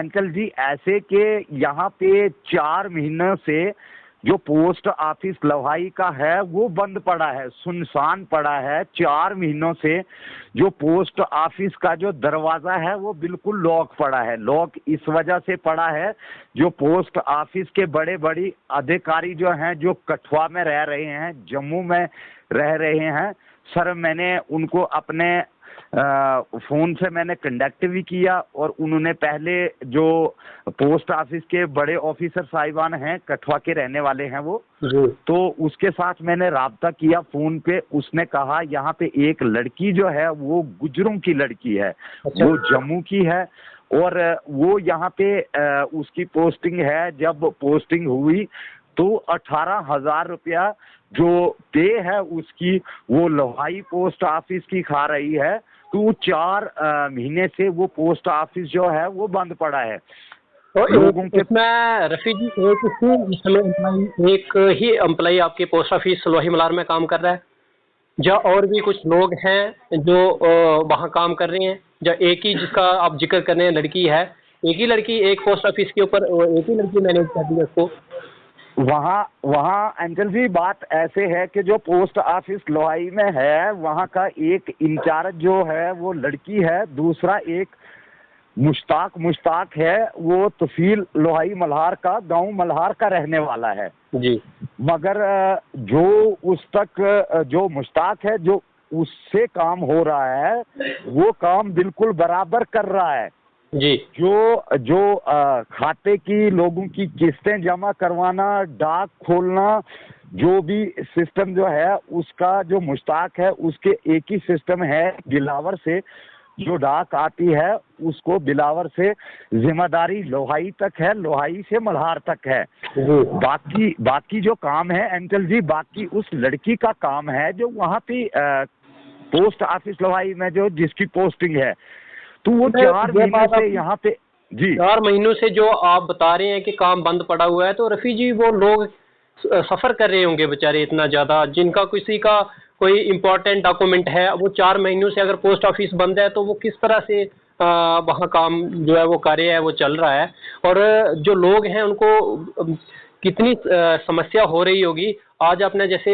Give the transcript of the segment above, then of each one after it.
Uncle जी ऐसे के यहाँ पे 4 महीनों से जो पोस्ट ऑफिस लोहाई का है वो बंद पड़ा है, सुनसान पड़ा है। 4 महीनों से जो पोस्ट ऑफिस का जो दरवाजा है वो बिल्कुल लॉक पड़ा है। लॉक इस वजह से पड़ा है, जो पोस्ट ऑफिस के बड़े बड़ी अधिकारी जो हैं, जो कठुआ में रह रहे हैं, जम्मू में रह रहे हैं सर, मैंने उनको अपने फोन से मैंने कंडक्ट भी किया, और उन्होंने पहले जो पोस्ट ऑफिस के बड़े ऑफिसर साहिबान हैं, कठुआ के रहने वाले हैं वो, तो उसके साथ मैंने राब्ता किया फोन पे। उसने कहा यहाँ पे एक लड़की जो है वो गुजरों की लड़की है। अच्छा। वो जम्मू की है, और वो यहाँ पे उसकी पोस्टिंग है। जब पोस्टिंग हुई तो 18,000 रुपया जो पे है उसकी, वो लोहाई पोस्ट ऑफिस की खा रही है। तो 4 महीने से वो पोस्ट ऑफिस जो है वो बंद पड़ा है। तो लोगों के इसमें रफी जी एक ही एम्प्लॉय आपके पोस्ट ऑफिस लोही मलार में काम कर रहा है, या और भी कुछ लोग हैं जो वहाँ काम कर रहे हैं, या एक ही जिसका आप जिक्र कर रहे हैं लड़की है, एक ही लड़की एक पोस्ट ऑफिस के ऊपर एक ही लड़की मैनेज करती है उसको? वहाँ अंकल जी बात ऐसे है कि जो पोस्ट ऑफिस लोहाई में है वहाँ का एक इंचार्ज जो है वो लड़की है, दूसरा एक मुश्ताक है, वो तहसील लोहाई मल्हार का, गांव मल्हार का रहने वाला है जी। मगर जो उस तक जो मुश्ताक है, जो उससे काम हो रहा है वो काम बिल्कुल बराबर कर रहा है जी। जो खाते की लोगों की किस्तें जमा करवाना, डाक खोलना, जो भी सिस्टम जो है उसका जो मुश्ताक है उसके एक ही सिस्टम है। बिलावर से जो डाक आती है उसको बिलावर से जिम्मेदारी लोहाई तक है, लोहाई से मल्हार तक है। बाकी जो काम है अंकल जी, बाकी उस लड़की का काम है जो वहाँ पे पोस्ट ऑफिस लोहाई में जो जिसकी पोस्टिंग है। तो वो 4 महीने से यहाँ पे जी 4 महीनों से जो आप बता रहे हैं कि काम बंद पड़ा हुआ है, तो रफ़ी जी वो लोग सफ़र कर रहे होंगे बेचारे इतना ज़्यादा, जिनका किसी का कोई इम्पोर्टेंट डॉक्यूमेंट है, वो 4 महीनों से अगर पोस्ट ऑफिस बंद है तो वो किस तरह से वहाँ काम जो है वो कार्य है वो चल रहा है, और जो लोग हैं उनको कितनी समस्या हो रही होगी। आज आपने जैसे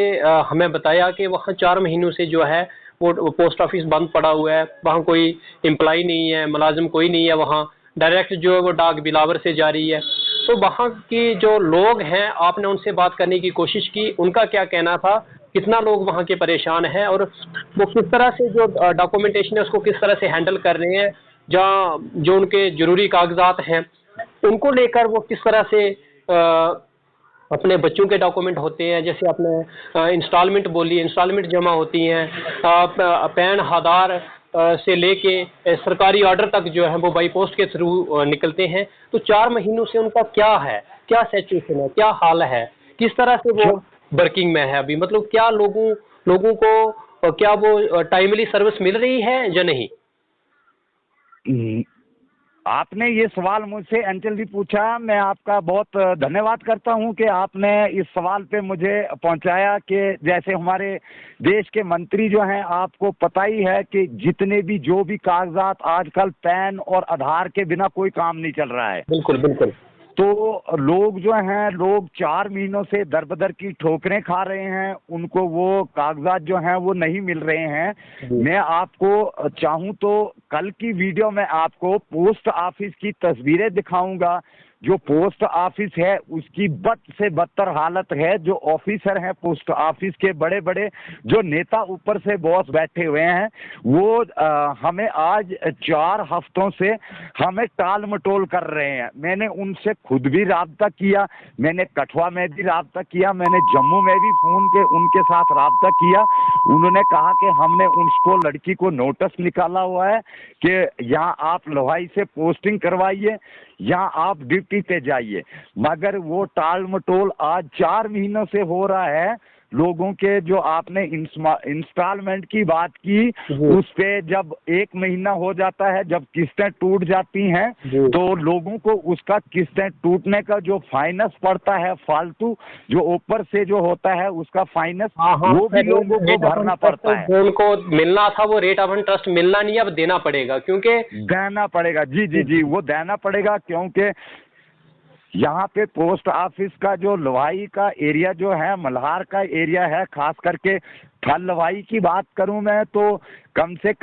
हमें बताया कि वहाँ 4 महीनों से जो है वो पोस्ट ऑफिस बंद पड़ा हुआ है, वहाँ कोई एम्प्लॉय नहीं है, मुलाजिम कोई नहीं है, वहाँ डायरेक्ट जो है वो डाक बिलावर से जा रही है। तो वहाँ के जो लोग हैं, आपने उनसे बात करने की कोशिश की, उनका क्या कहना था, कितना लोग वहाँ के परेशान हैं, और वो किस तरह से जो डॉक्यूमेंटेशन है उसको किस तरह से हैंडल कर रहे हैं, जहाँ जो उनके ज़रूरी कागजात हैं उनको लेकर वो किस तरह से अपने बच्चों के डॉक्यूमेंट होते हैं, जैसे आपने इंस्टॉलमेंट बोली, इंस्टॉलमेंट जमा होती हैं, पैन आधार से लेके सरकारी ऑर्डर तक जो है वो बाई पोस्ट के थ्रू निकलते हैं। तो 4 महीनों से उनका क्या है, क्या सिचुएशन है, क्या हाल है, किस तरह से वो वर्किंग में है अभी, मतलब क्या लोगों को क्या वो टाइमली सर्विस मिल रही है या नहीं? आपने ये सवाल मुझसे अंचल जी पूछा, मैं आपका बहुत धन्यवाद करता हूं कि आपने इस सवाल पे मुझे पहुंचाया। कि जैसे हमारे देश के मंत्री जो हैं, आपको पता ही है कि जितने भी जो भी कागजात आजकल पैन और आधार के बिना कोई काम नहीं चल रहा है। बिल्कुल बिल्कुल। तो लोग जो हैं, लोग 4 महीनों से दर-बदर की ठोकरें खा रहे हैं, उनको वो कागजात जो हैं वो नहीं मिल रहे हैं। मैं आपको चाहूं तो कल की वीडियो में आपको पोस्ट ऑफिस की तस्वीरें दिखाऊंगा। जो पोस्ट ऑफिस है उसकी बद से बदतर हालत है। जो ऑफिसर हैं पोस्ट ऑफिस के, बड़े बड़े जो नेता ऊपर से बॉस बैठे हुए हैं, वो हमें आज 4 हफ्तों से हमें टाल मटोल कर रहे हैं। मैंने उनसे खुद भी राब्ता किया, मैंने कठुआ में भी राब्ता किया, मैंने जम्मू में भी फोन पे उनके साथ राब्ता किया। उन्होंने कहा कि हमने उसको, लड़की को नोटिस निकाला हुआ है कि यहाँ आप लोहाई से पोस्टिंग करवाइए, यहाँ आप ड्यूटी पे जाइए, मगर वो टाल मटोल आज 4 महीनों से हो रहा है। लोगों के जो आपने इंस्टॉलमेंट की बात की, उस पे जब 1 महीना हो जाता है, जब किस्तें टूट जाती हैं, तो लोगों को उसका किस्तें टूटने का जो फाइनेंस पड़ता है फालतू, जो ऊपर से जो होता है उसका फाइनेंस, वो भी लोगों को भरना पड़ता है। जो उनको मिलना था वो रेट ऑफ इंटरेस्ट मिलना नहीं, अब देना पड़ेगा, क्योंकि देना पड़ेगा। जी जी जी, वो देना पड़ेगा, क्योंकि यहाँ पे पोस्ट ऑफिस का जो लवाई का एरिया जो है, मल्हार का एरिया है, खास करके फल लवाई की बात करूं मैं तो कम से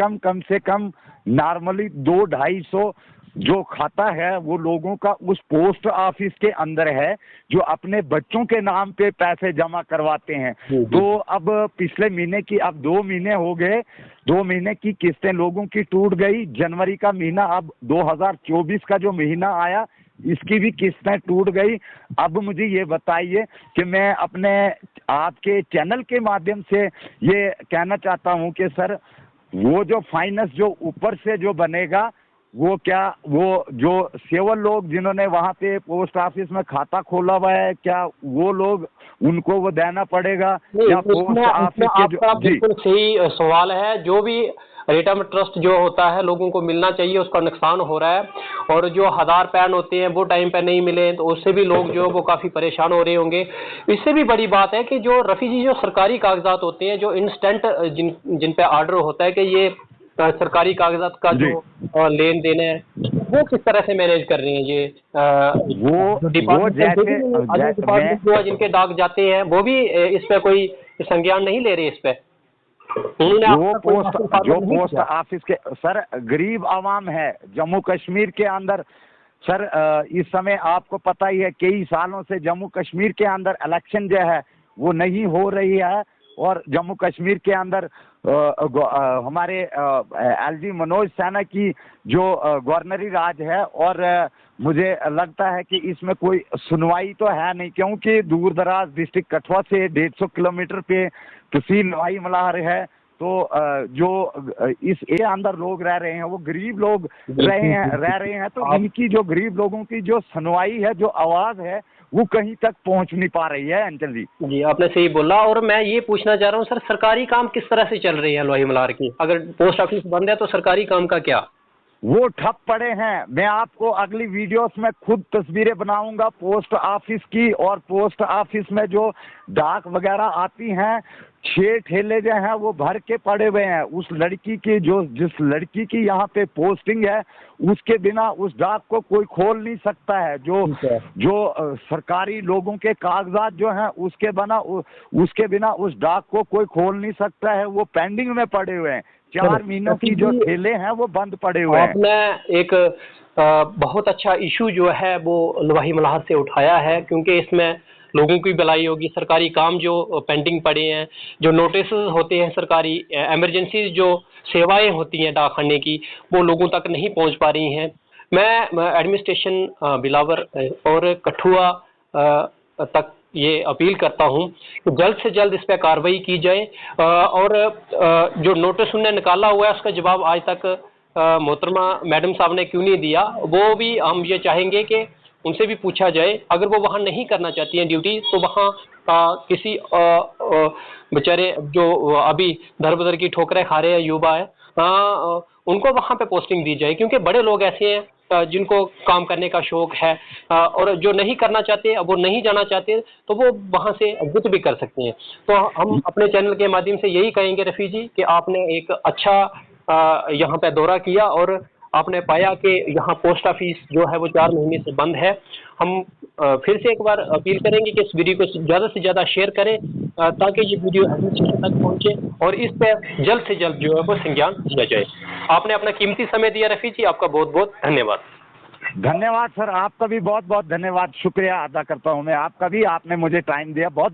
कम नॉर्मली 200-250 जो खाता है वो लोगों का उस पोस्ट ऑफिस के अंदर है, जो अपने बच्चों के नाम पे पैसे जमा करवाते हैं। तो अब पिछले महीने की, अब 2 महीने हो गए, 2 महीने की किस्तें लोगों की टूट गई। जनवरी का महीना, अब 2024 का जो महीना आया, इसकी भी किस्तें टूट गई। अब मुझे ये बताइए कि मैं अपने आपके चैनल के माध्यम से ये कहना चाहता हूँ कि सर, वो जो फाइनेंस जो ऊपर से जो बनेगा, वो क्या, वो जो सेवन लोग जिन्होंने वहाँ पे पोस्ट ऑफिस में खाता खोला हुआ है, क्या वो लोग, उनको वो देना पड़ेगा या पोस्ट ऑफिस के जो? आपका बिल्कुल सही सवाल है। जो भी रेट ऑफ इंटरेस्ट जो होता है लोगों को मिलना चाहिए, उसका नुकसान हो रहा है, और जो आधार पैन होते हैं वो टाइम पे नहीं मिले तो उससे भी लोग जो वो काफ़ी परेशान हो रहे होंगे। इससे भी बड़ी बात है कि जो रफ़ी जी, जो सरकारी कागजात होते हैं, जो इंस्टेंट जिन पे ऑर्डर होता है कि ये सरकारी कागजात का जो लेन देन है, वो किस तरह से मैनेज कर रही हैं ये? वो डिपार्टमेंट जो है जिनके डाक जाते हैं, वो भी इस पे कोई संज्ञान नहीं ले रहे इस पे। जो पोस्ट ऑफिस के सर, गरीब आवाम है जम्मू कश्मीर के अंदर। सर इस समय आपको पता ही है, कई सालों से जम्मू कश्मीर के अंदर इलेक्शन जो है वो नहीं हो रही है, और जम्मू कश्मीर के अंदर हमारे एलजी मनोज सिन्हा की जो गवर्नरी राज है, और मुझे लगता है कि इसमें कोई सुनवाई तो है नहीं, क्योंकि दूर दराज डिस्ट्रिक्ट कठुआ से 150 किलोमीटर पे तहसील लवाई मल्हार है। तो जो इस एरिया अंदर लोग रह रहे हैं, वो गरीब लोग रह रहे हैं, तो इनकी जो गरीब लोगों की जो सुनवाई है, जो आवाज़ है, वो कहीं तक पहुंच नहीं पा रही है। अंचल जी, जी आपने सही बोला। और मैं ये पूछना चाह रहा हूँ सर, सरकारी काम किस तरह से चल रही है लवाई मल्हार की? अगर पोस्ट ऑफिस बंद है तो सरकारी काम का क्या? वो ठप पड़े हैं। मैं आपको अगली वीडियोस में खुद तस्वीरें बनाऊंगा पोस्ट ऑफिस की, और पोस्ट ऑफिस में जो डाक वगैरह आती हैं, 6 ठेले जो हैं वो भर के पड़े हुए हैं। उस लड़की की, जो जिस लड़की की यहाँ पे पोस्टिंग है, उसके बिना उस डाक को कोई खोल नहीं सकता है। जो सरकारी लोगों के कागजात जो हैं, उसके बिना उस डाक को कोई खोल नहीं सकता है। वो पेंडिंग में पड़े हुए हैं। 4 महीनों की जो ठेले हैं वो बंद पड़े हुए हैं। आपने एक बहुत अच्छा इशू जो है वो लवाई मल्हार से उठाया है, क्योंकि इसमें लोगों की भलाई होगी। सरकारी काम जो पेंडिंग पड़े हैं, जो नोटिस होते हैं, सरकारी इमरजेंसी जो सेवाएं होती हैं डाकखाने की, वो लोगों तक नहीं पहुंच पा रही हैं। मैं एडमिनिस्ट्रेशन बिलावर और कठुआ तक ये अपील करता हूं कि जल्द से जल्द इस पर कार्रवाई की जाए, और जो नोटिस उन्होंने निकाला हुआ है उसका जवाब आज तक मोहतरमा मैडम साहब ने क्यों नहीं दिया, वो भी हम ये चाहेंगे कि उनसे भी पूछा जाए। अगर वो वहाँ नहीं करना चाहती हैं ड्यूटी, तो वहाँ किसी बेचारे जो अभी दर बदर की ठोकरें खा रहे हैं युवा है, उनको वहाँ पे पोस्टिंग दी जाए, क्योंकि बड़े लोग ऐसे हैं जिनको काम करने का शौक है, और जो नहीं करना चाहते, वो नहीं जाना चाहते, तो वो वहाँ से एग्जिट भी कर सकते हैं। तो हम अपने चैनल के माध्यम से यही कहेंगे रफ़ी जी कि आपने एक अच्छा यहाँ पे दौरा किया, और आपने पाया कि यहाँ पोस्ट ऑफिस जो है वो 4 महीने से बंद है। हम फिर से एक बार अपील करेंगे कि इस वीडियो को ज़्यादा से ज़्यादा शेयर करें, ताकि ये वीडियो एडमिनिस्ट्रेशन तक पहुँचे और इस पर जल्द से जल्द जो है वो संज्ञान लिया जाए। आपने अपना कीमती समय दिया रफ़ी जी, आपका बहुत बहुत धन्यवाद। धन्यवाद सर, आपका भी बहुत बहुत धन्यवाद, शुक्रिया अदा करता हूँ मैं आपका भी, आपने मुझे टाइम दिया, बहुत बहुत